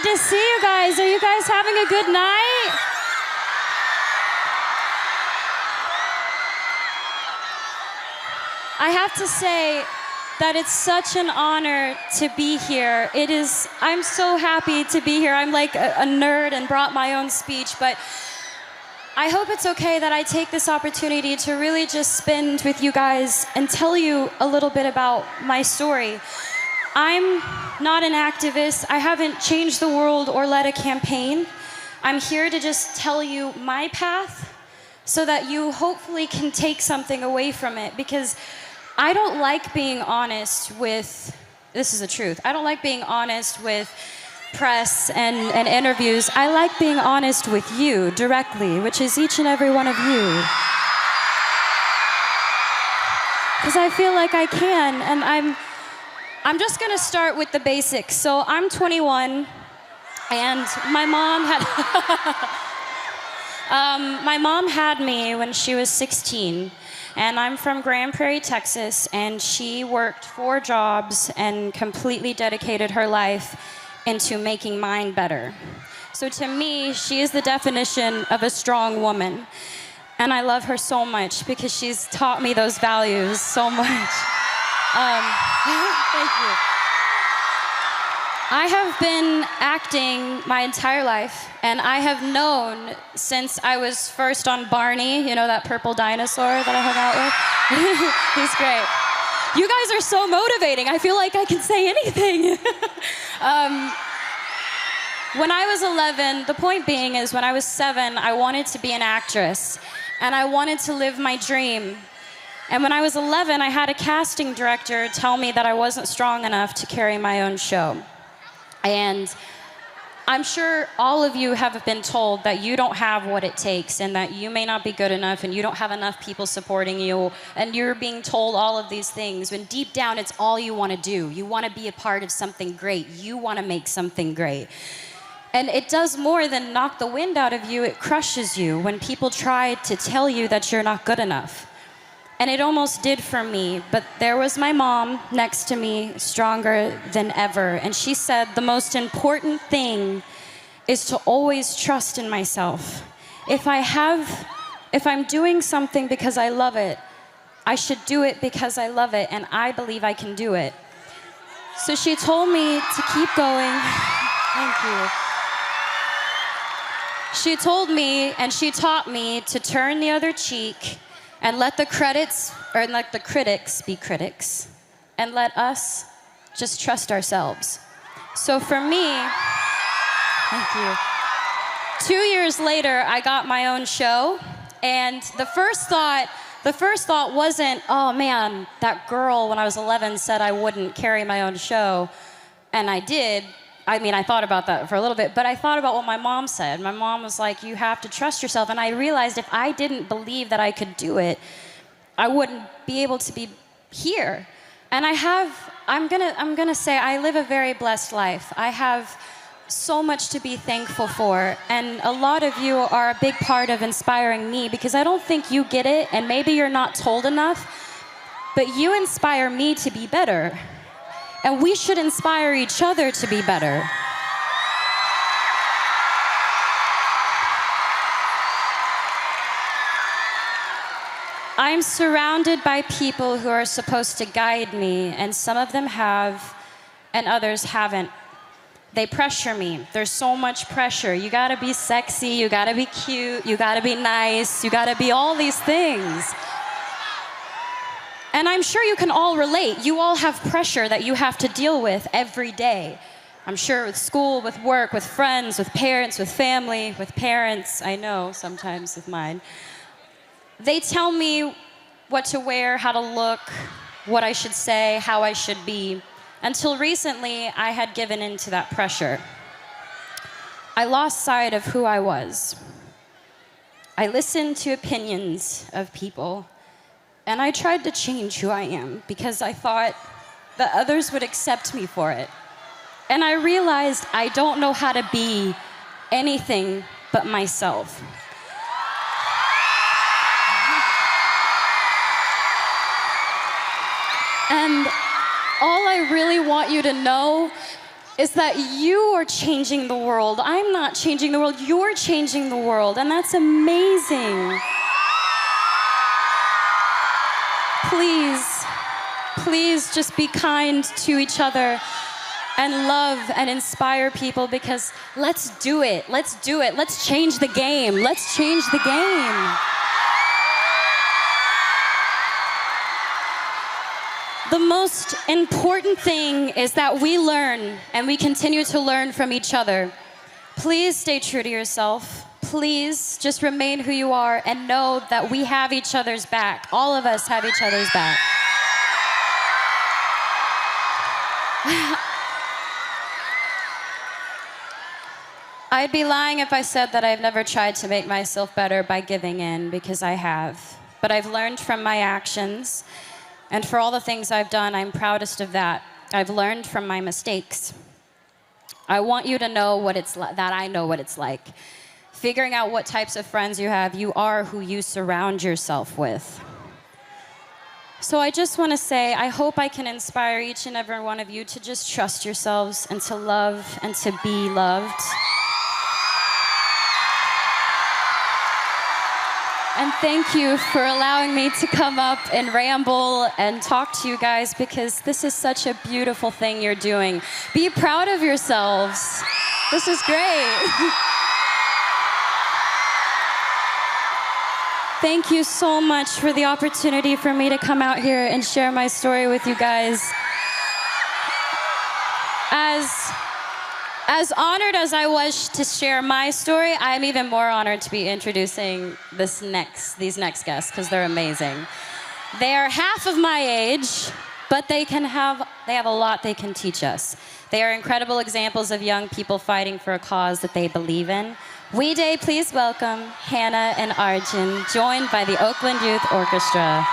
good to see you guys. Are you guys having a good night? I have to say that it's such an honor to be here. I'm so happy to be here. I'm like a nerd and brought my own speech, but I hope it's okay that I take this opportunity to really just spend with you guys and tell you a little bit about my story. I'm not an activist. I haven't changed the world or led a campaign. I'm here to just tell you my path so that you hopefully can take something away from it, because I don't like being honest with, this is the truth, I don't like being honest with press and interviews. I like being honest with you directly, which is each and every one of you. Because I feel like I can, and I'm just gonna start with the basics. So I'm 21, and my mom had me when she was 16. And I'm from Grand Prairie, Texas, and she worked 4 jobs and completely dedicated her life into making mine better. So to me, she is the definition of a strong woman. And I love her so much because she's taught me those values so much. Thank you. I have been acting my entire life, and I have known since I was first on Barney, you know, that purple dinosaur that I hung out with? He's great. You guys are so motivating. I feel like I can say anything. When I was 11, the point being is when I was 7, I wanted to be an actress, and I wanted to live my dream. And when I was 11, I had a casting director tell me that I wasn't strong enough to carry my own show. And I'm sure all of you have been told that you don't have what it takes and that you may not be good enough and you don't have enough people supporting you, and you're being told all of these things when deep down it's all you want to do. You want to be a part of something great. You want to make something great. And it does more than knock the wind out of you. It crushes you when people try to tell you that you're not good enough. And it almost did for me, but there was my mom next to me, stronger than ever. And she said, the most important thing is to always trust in myself. If I'm doing something because I love it, I should do it because I love it, and I believe I can do it. So she told me to keep going. Thank you. She told me and she taught me to turn the other cheek and let the critics be critics, and let us just trust ourselves. So for me, thank you. 2 years later, I got my own show, and the first thought wasn't, oh man, that girl when I was 11 said I wouldn't carry my own show, and I did. I mean, I thought about that for a little bit, but I thought about what my mom said. My mom was like, you have to trust yourself. And I realized if I didn't believe that I could do it, I wouldn't be able to be here. And I'm gonna say I live a very blessed life. I have so much to be thankful for. And a lot of you are a big part of inspiring me, because I don't think you get it, and maybe you're not told enough, but you inspire me to be better. And we should inspire each other to be better. I'm surrounded by people who are supposed to guide me, and some of them have, and others haven't. They pressure me. There's so much pressure. You gotta be sexy, you gotta be cute, you gotta be nice, you gotta be all these things. And I'm sure you can all relate. You all have pressure that you have to deal with every day. I'm sure with school, with work, with friends, with parents, with family, with parents, I know sometimes with mine. They tell me what to wear, how to look, what I should say, how I should be. Until recently, I had given in to that pressure. I lost sight of who I was. I listened to opinions of people, and I tried to change who I am because I thought that others would accept me for it. And I realized I don't know how to be anything but myself. And all I really want you to know is that you are changing the world. I'm not changing the world, you're changing the world, and that's amazing. Please, please just be kind to each other and love and inspire people, because let's do it, let's do it. Let's change the game, let's change the game. The most important thing is that we learn and we continue to learn from each other. Please stay true to yourself. Please just remain who you are and know that we have each other's back. All of us have each other's back. I'd be lying if I said that I've never tried to make myself better by giving in, because I have. But I've learned from my actions. And for all the things I've done, I'm proudest of that. I've learned from my mistakes. I want you to know what it's like, that I know what it's like. Figuring out what types of friends you have, you are who you surround yourself with. So I just want to say, I hope I can inspire each and every one of you to just trust yourselves and to love and to be loved. And thank you for allowing me to come up and ramble and talk to you guys, because this is such a beautiful thing you're doing. Be proud of yourselves. This is great. Thank you so much for the opportunity for me to come out here and share my story with you guys. As honored as I was to share my story, I'm even more honored to be introducing these next guests, because they're amazing. They are half of my age, but they have a lot they can teach us. They are incredible examples of young people fighting for a cause that they believe in. We Day, please welcome Hannah and Arjun, joined by the Oakland Youth Orchestra.